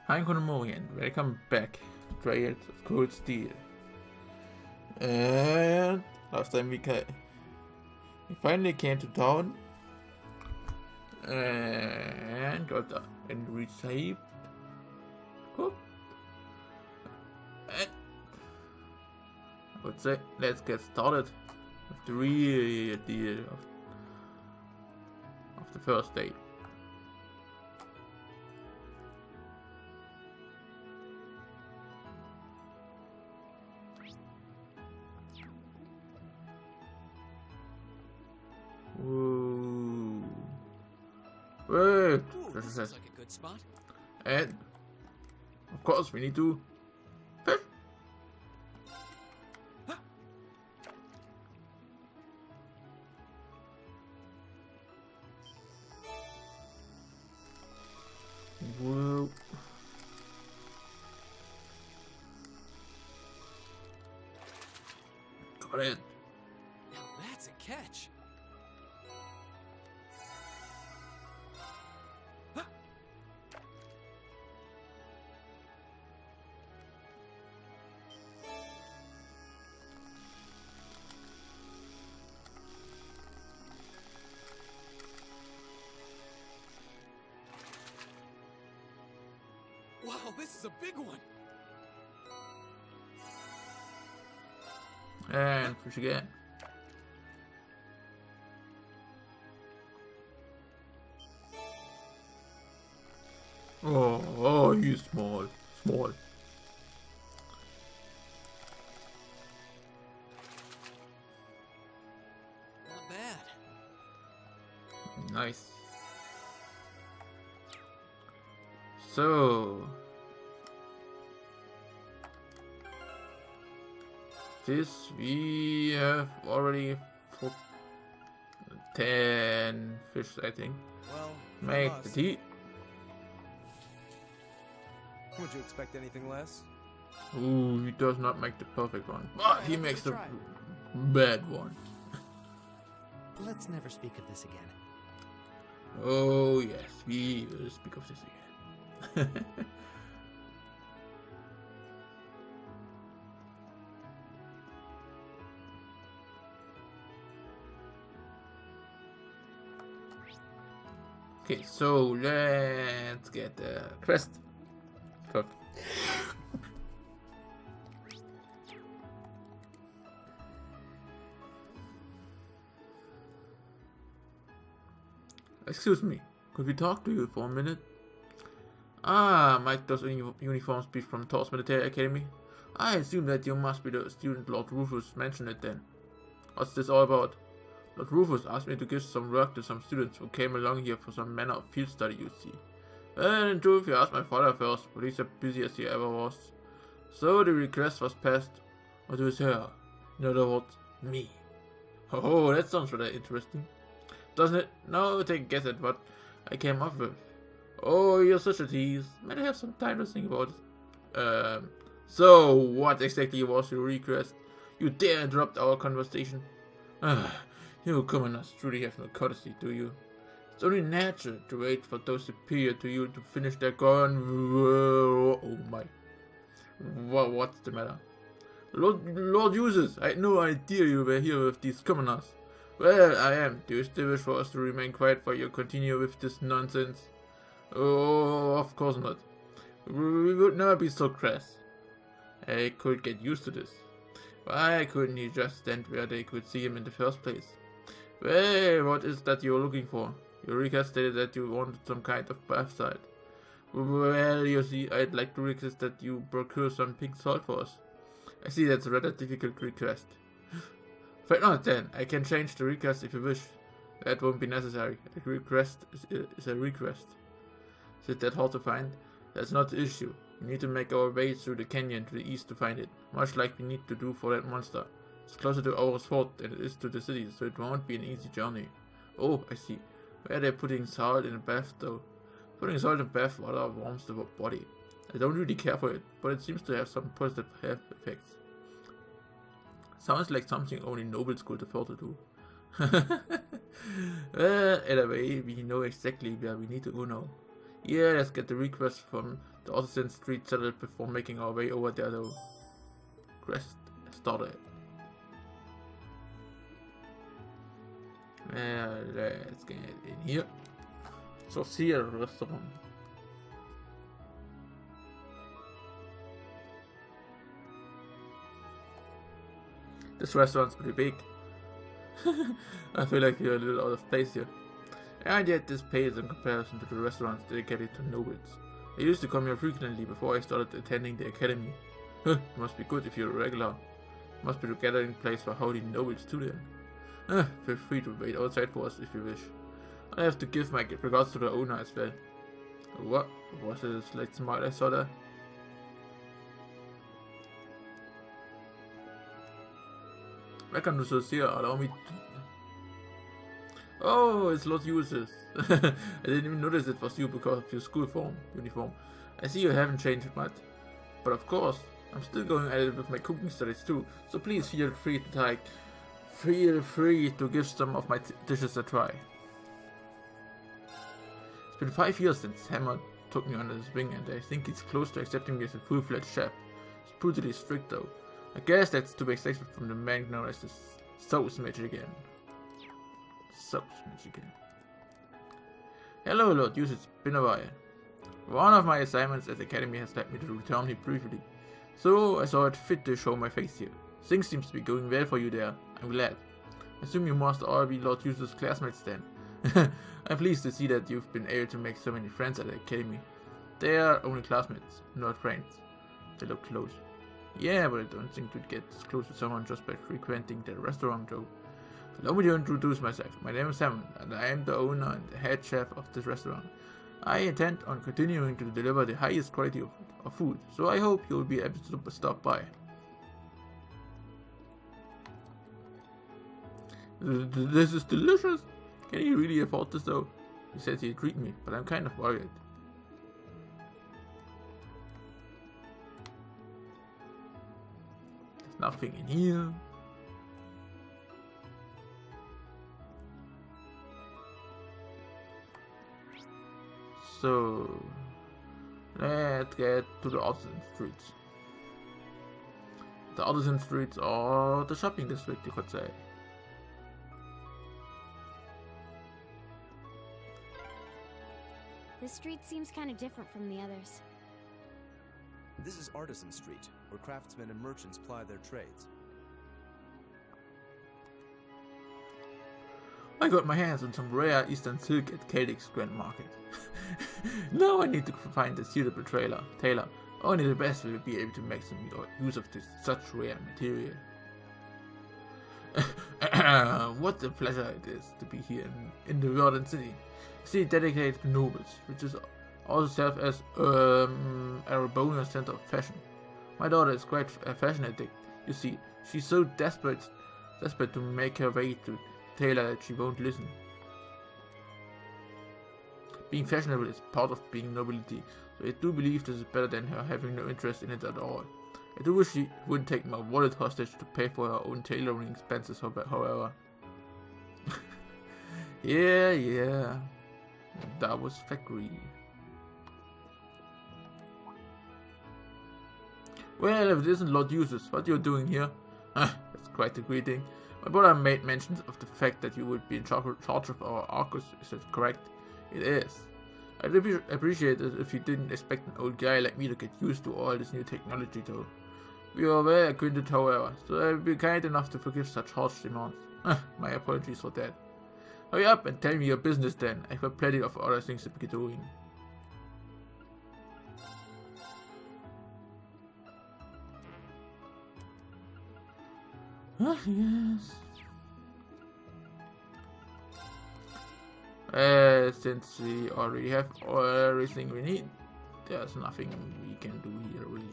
Hi Konomori and welcome back to Trails of Cold Steel. And last time we finally came to town and got and received cool. And I would say let's get started with the real deal of the first day. Whoa. Wait, Ooh, this looks like a good spot. And of course we need to fish. Huh. Whoa. Got it. Now that's a catch. Huh. Wow, this is a big one. And fish again. Oh, he's small. Not bad. Nice. So this we have already 10 fish, I think. Well, Make from the us. tea. Would you expect anything less? Ooh, he does not make the perfect one, but he makes the bad one. Let's never speak of this again. Oh yes, we will speak of this again. Okay, so let's get the quest. Fuck. Excuse me, could we talk to you for a minute? Ah, might those uniforms be from Thor's Military Academy? I assume that you must be the student Lord Rufus mentioned it then. What's this all about? Lord Rufus asked me to give some work to some students who came along here for some manner of field study, you see. And in truth, you asked my father first, but he's as busy as he ever was. So the request was passed onto his hair. In other words, me. Oh, that sounds rather interesting. Doesn't it? Now take a guess at what I came up with. Oh, you're such a tease. Might I have some time to think about it? So what exactly was your request? You dare interrupt our conversation? You commoners truly have no courtesy, do you? It's only natural to wait for those superior to you to finish their oh my. What's the matter? Lord Uses, I had no idea you were here with these commoners. Well, I am. Do you still wish for us to remain quiet while you continue with this nonsense? Oh, of course not. We would never be so crass. I could get used to this. Why couldn't he just stand where they could see him in the first place? Well, what is that you're looking for? Eureka stated that you wanted some kind of bath salt. Well, you see, I'd like to request that you procure some pink salt for us. I see that's a rather difficult request. Fine not then, I can change the request if you wish. That won't be necessary. A request is a request. Is it that hard to find? That's not the issue. We need to make our way through the canyon to the east to find it, much like we need to do for that monster. It's closer to our fort than it is to the city, so it won't be an easy journey. Oh, I see. Where they're putting salt in a bath though. Putting salt in bath water warms the body. I don't really care for it, but it seems to have some positive health effects. Sounds like something only nobles could afford to do. Well, anyway, we know exactly where we need to go now. Yeah, let's get the request from the Artisan Street settled before making our way over there though. Quest started. Let's get in here. So see a restaurant. This restaurant's pretty big. I feel like you're a little out of place here. And yet this pales in comparison to the restaurants dedicated to nobles. I used to come here frequently before I started attending the academy. It must be good if you're a regular. It must be the gathering place for howdy nobles too then. Feel free to wait outside for us if you wish. I have to give my regards to the owner as well. What was it a slight smile I saw there? Welcome to Socia, allow me to... Oh, it's Lord Uses. I didn't even notice it was you because of your school uniform. I see you haven't changed much. But of course, I'm still going at it with my cooking studies too, so please feel free to give some of my dishes a try. It's been 5 years since Hammer took me under his wing, and I think he's close to accepting me as a full-fledged chef. He's brutally strict though. I guess that's to be expected from the man known as the Sauce Magigan. Sauce Magigan. Hello, Lord Yus, it's been a while. One of my assignments at the academy has led me to return here briefly, so I saw it fit to show my face here. Things seems to be going well for you there. I'm glad. I assume you must all be Lord Yus's classmates then. I'm pleased to see that you've been able to make so many friends at the academy. They are only classmates, not friends. They look close. Yeah, but I don't think you'd get this close to someone just by frequenting the restaurant though. Allow me to introduce myself. My name is Sam, and I am the owner and the head chef of this restaurant. I intend on continuing to deliver the highest quality of food, so I hope you'll be able to stop by. This is delicious! Can you really afford this though? He said he'd treat me, but I'm kind of worried. There's nothing in here. So, let's get to the Artisan Streets. The Artisan Streets are the shopping district, you could say. This street seems kind of different from the others. This is Artisan Street, where craftsmen and merchants ply their trades. I got my hands on some rare Eastern silk at Celtic's Grand Market. Now I need to find a suitable tailor. Only the best will be able to make some use of such rare material. What a pleasure it is to be here in the Wierd city. A city dedicated to nobles, which is also served as a bonus center of fashion. My daughter is quite a fashion addict. You see, she's so desperate to make her way to tailor that she won't listen. Being fashionable is part of being nobility, so I do believe this is better than her having no interest in it at all. I do wish she wouldn't take my wallet hostage to pay for her own tailoring expenses, however. Yeah. That was factory. Well, if it isn't Lord Uses, what you're doing here? That's quite a greeting. My brother made mention of the fact that you would be in charge of our Arcus, is that correct? It is. I'd appreciate it if you didn't expect an old guy like me to get used to all this new technology though. We are well acquainted however, so I'll be kind enough to forgive such harsh demands. My apologies for that. Hurry up and tell me your business then. I've got plenty of other things to be doing. Yes. Since we already have everything we need, there's nothing we can do here really.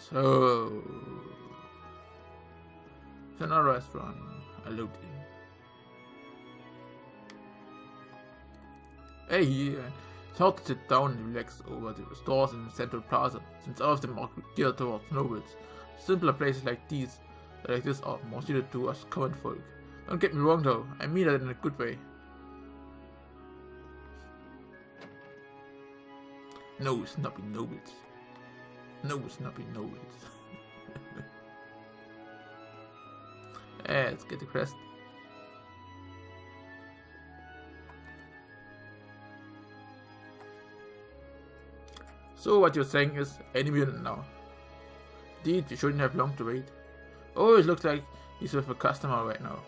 So, it's another restaurant. I looked in. Hey, yeah. It's hard to sit down and relax over the stores in the central plaza, since all of them are geared towards nobles. Simpler places like this are more suited to us common folk. Don't get me wrong though, I mean that in a good way. No snappy nobles. No snappy nobles. Let's get the crest. So what you're saying is any minute now. Indeed, we shouldn't have long to wait. Oh, it looks like he's with a customer right now.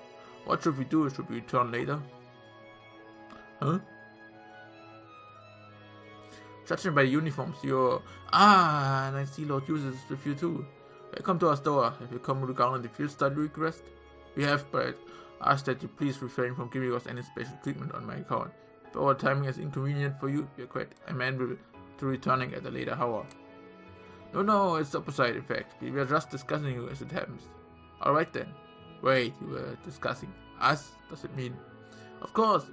What should we do? Should we return later? Huh? Judging by the uniforms, you're... Ah, and I see Lord uses with you too. Welcome to our store. Have you come regarding the field study request? We have, but ask that you please refrain from giving us any special treatment on my account. If our timing is inconvenient for you, we are quite amenable to returning at a later hour. No, it's the opposite in fact. We were just discussing you as it happens. Alright then. Wait, you were discussing us? Does it mean? Of course,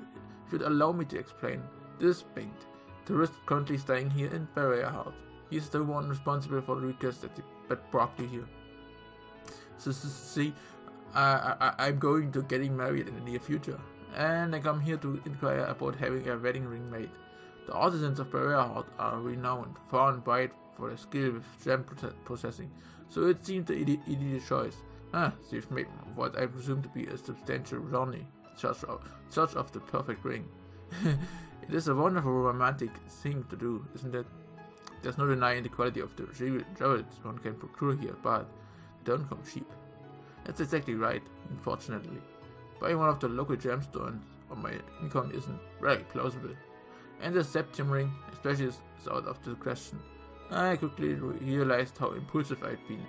if you'd allow me to explain. This Baint, tourist currently staying here in Barrier House. He's the one responsible for the request that brought you here. So see, I'm going to getting married in the near future, and I come here to inquire about having a wedding ring made. The artisans of Barrier House are renowned far and wide for their skill with gem processing, so it seemed the ideal choice. They've made what I presume to be a substantial journey in search of the perfect ring. It is a wonderful romantic thing to do, isn't it? There's no denying the quality of the jewels one can procure here, but they don't come cheap. That's exactly right, unfortunately. Buying one of the local gemstones on my income isn't very plausible. And the septium ring, especially, is out of the question. I quickly realized how impulsive I'd been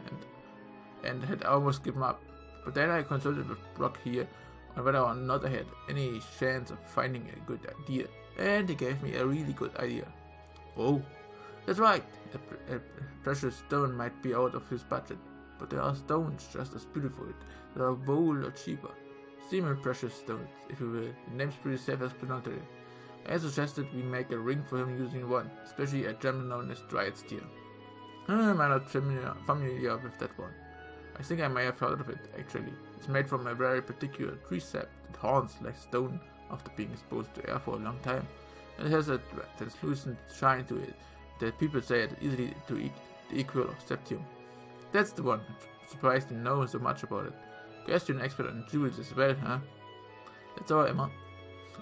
and had almost given up. But then I consulted with Brock here on whether or not I had any chance of finding a good idea, and he gave me a really good idea. Oh, that's right, a precious stone might be out of his budget, but there are stones just as beautiful that are bold or cheaper. Semi-precious stones, if you will. The name's pretty self-explanatory. I suggested we make a ring for him using one, especially a gem known as Dryad's Tear. I'm not familiar with that one. I think I may have heard of it, actually. It's made from a very particular tree sap that haunts like stone after being exposed to air for a long time. And it has a translucent shine to it that people say it's easily to eat the equal of septium. That's the one. I'm surprised you know so much about it. Guess you're an expert on jewels as well, huh? That's all, Emma.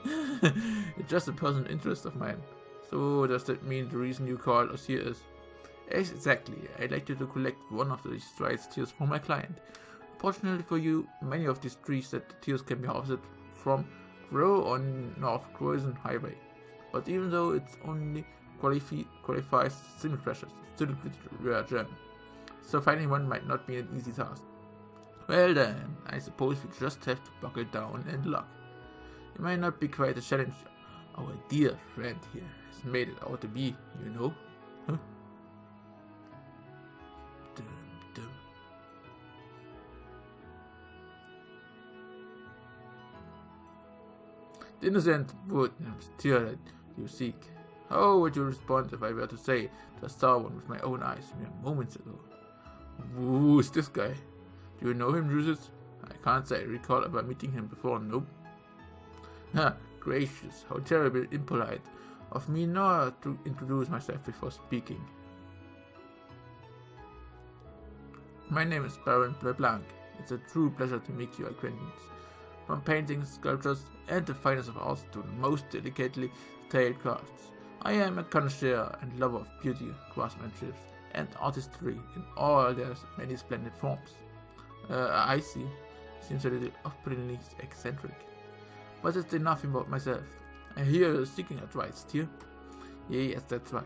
It's just a personal interest of mine. So does that mean the reason you called us here is? Exactly. I'd like you to collect one of these Dryad's Tears for my client. Fortunately for you, many of these trees that the tears can be harvested from grow on North Croissant Highway. But even though it's only qualifies semi-precious, it's still a pretty rare gem. So finding one might not be an easy task. Well then, I suppose we just have to buckle down and luck. It might not be quite a challenge. Our dear friend here has made it out to be, you know? Huh? Dum. The innocent wood tear that you seek. How would you respond if I were to say, just saw one with my own eyes mere moments ago? Who's this guy? Do you know him, Juices? I can't say I recall ever meeting him before, nope. Gracious, how terribly impolite of me not to introduce myself before speaking. My name is Baron Bleblanc. It's a true pleasure to make your acquaintance. From paintings, sculptures, and the finest of arts to the most delicately detailed crafts, I am a connoisseur and lover of beauty, craftsmanship, and artistry in all their many splendid forms. I see. Seems a little off-puttingly eccentric. But it's enough about myself. I hear you're seeking a Dryad's Tear. Yes, that's right.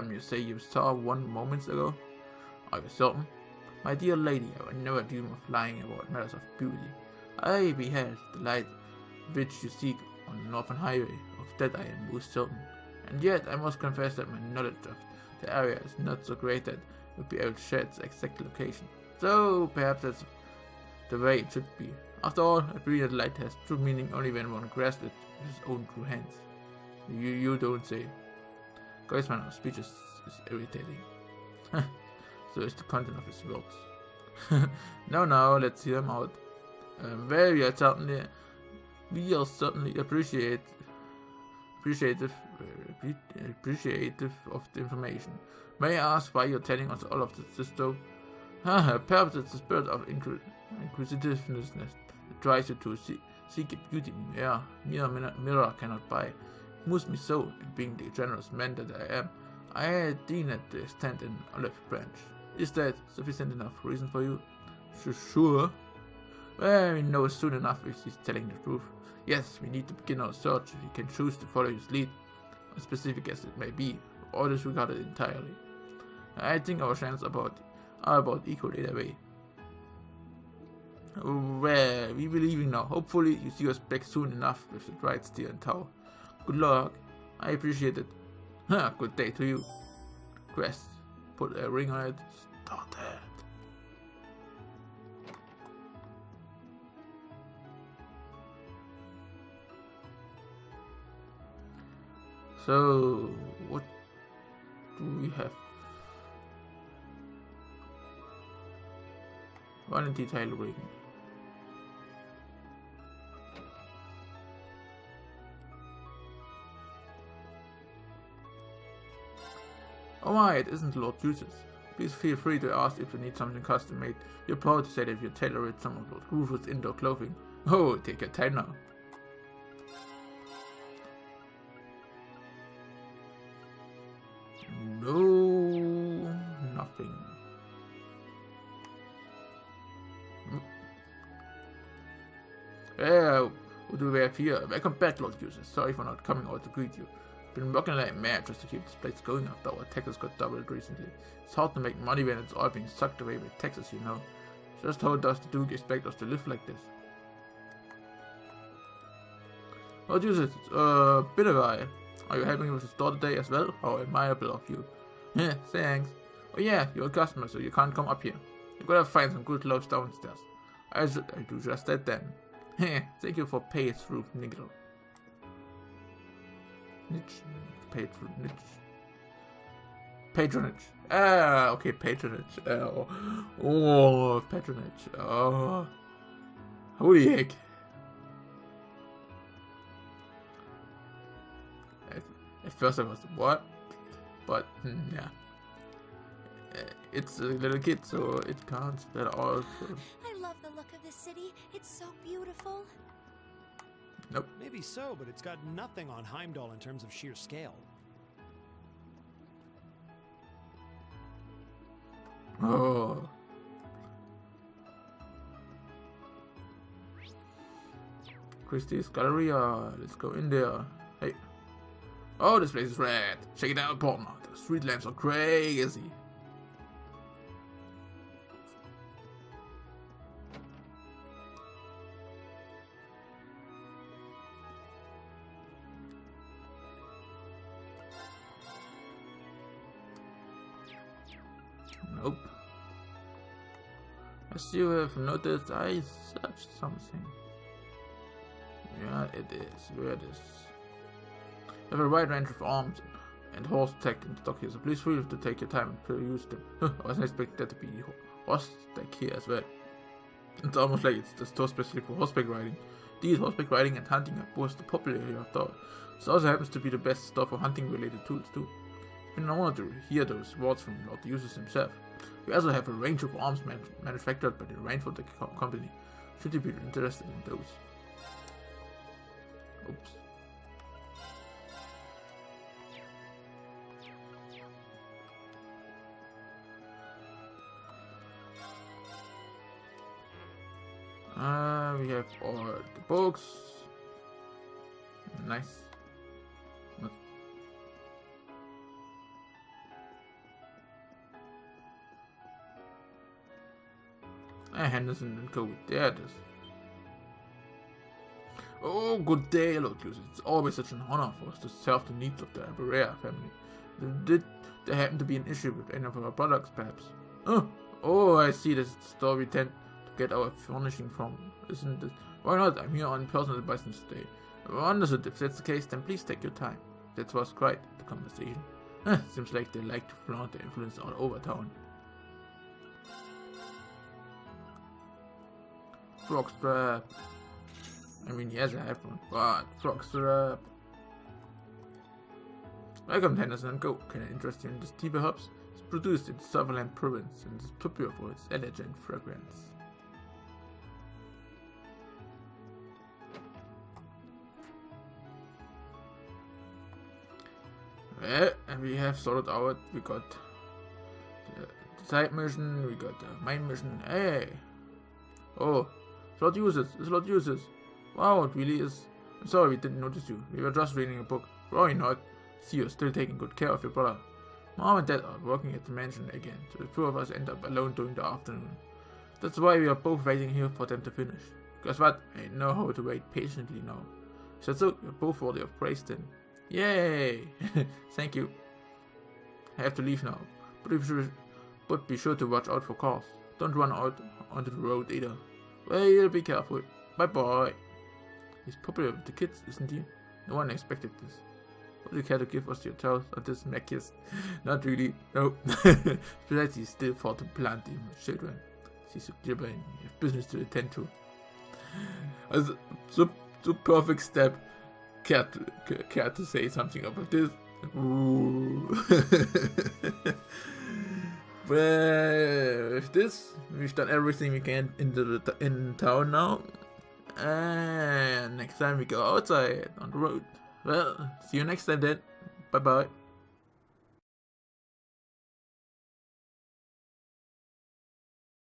You say you saw one moments ago? Are you certain? My dear lady, I would never dream of lying about matters of beauty. I beheld the light which you seek on the Northern Highway. Of that I am most certain. And yet I must confess that my knowledge of the area is not so great that I would be able to share its exact location. So perhaps that's the way it should be. After all, a brilliant light has true meaning only when one grasps it with his own true hands. You don't say. Guy's manner of speech is irritating. So is the content of his words. Now, let's hear him out. Well, we are certainly appreciate appreciative of the information. May I ask why you're telling us all of this though? Perhaps it's the spirit of inquisitiveness that drives you to seek a beauty mere mirror cannot buy. It moves me so, and being the generous man that I am, I had deemed at the stand an olive branch. Is that sufficient enough reason for you? Sure. Well, we know soon enough if he's telling the truth. Yes, we need to begin our search. We can choose to follow his lead, as specific as it may be, or disregard it entirely. I think our chances are about equal either way. Well, we believe you now. Hopefully you see us back soon enough with the right steer and tower. Good luck. I appreciate it. Good day to you. Quest. Put a ring on it. Start it. So, what do we have? Warranty tailoring. Alright, it isn't Lord Juices. Please feel free to ask if you need something custom made. You're proud to say that you tailored some of Lord Rufus' indoor clothing. Oh, take your time now. No, nothing. What do we have here? Welcome back, Lord Juices. Sorry for not coming out to greet you. Been working like mad just to keep this place going after our taxes got doubled recently. It's hard to make money when it's all being sucked away with taxes, you know. Just how does the Duke expect us to live like this? Lord Juices, it's a bit of a... Are you helping with the store today as well? How admirable of you. Yeah, thanks. Oh yeah, you're a customer, so you can't come up here. You gotta find some good clothes downstairs. I'll do just that then. Thank you for pay through nickel. Niche. Paid through niche. Patronage. Ah, okay, patronage. Oh, patronage. Oh. Holy heck. At first I was, what? But, yeah. It's a little kid, so it can't spell all. I love the look of this city. It's so beautiful. Nope. Maybe so, but it's got nothing on Heimdall in terms of sheer scale. Oh. Christie's Galleria. Let's go in there. Hey. Oh, this place is rad. Check it out, partner. The street lamps are crazy. Nope. As you have noticed, I searched something. Yeah, it is. Where it is. I have a wide range of arms and horse tech in stock here, so please feel free to take your time and peruse them. I wasn't expecting that to be horse tech here as well. It's almost like it's the store specifically for horseback riding. These horseback riding and hunting are both the popular here of thought. It also happens to be the best store for hunting related tools too. It's been an honor to hear those words from Lord Juices himself. We also have a range of arms manufactured by the Rainford Company. Should you be interested in those? Oops. We have all the books. Nice. Henderson and Co. There it is. Oh, good day, Lord Juices. It's always such an honor for us to serve the needs of the Aberrea family. Did there happen to be an issue with any of our products, perhaps? Oh, I see. This is the store we tend to get our furnishing from, isn't it? Why not? I'm here on personal business today. Understood. If that's the case, then please take your time. That was quite the conversation. Seems like they like to flaunt their influence all over town. Frog strap. I mean, yes, I have one. But frog strap. Welcome to Henderson & Co. Can I interest you in this tea perhaps? It's produced in Sutherland province and is popular for its elegant fragrance. Well, and we have sorted out, we got the side mission, we got the main mission. Hey! Oh, slot uses. Wow, it really is. I'm sorry we didn't notice you. We were just reading a book. Worry not. See, you're still taking good care of your brother. Mom and Dad are working at the mansion again, so the two of us end up alone during the afternoon. That's why we are both waiting here for them to finish. Guess what? I know how to wait patiently now. So, you're both worthy of praise then. Yay! Thank you. I have to leave now, but be sure to watch out for cars. Don't run out onto the road either. Well, be careful. Bye bye. He's popular with the kids, isn't he? No one expected this. Would you care to give us your thoughts on this Macias? Not really, no. Besides, he's still for to plant him with children. She's a gibber and you have business to attend to. Also, so perfect step. Care to say something about this? Ooh. Well, with this, we've done everything we can in town now. And next time we go outside on the road. Well, see you next time then. Bye bye.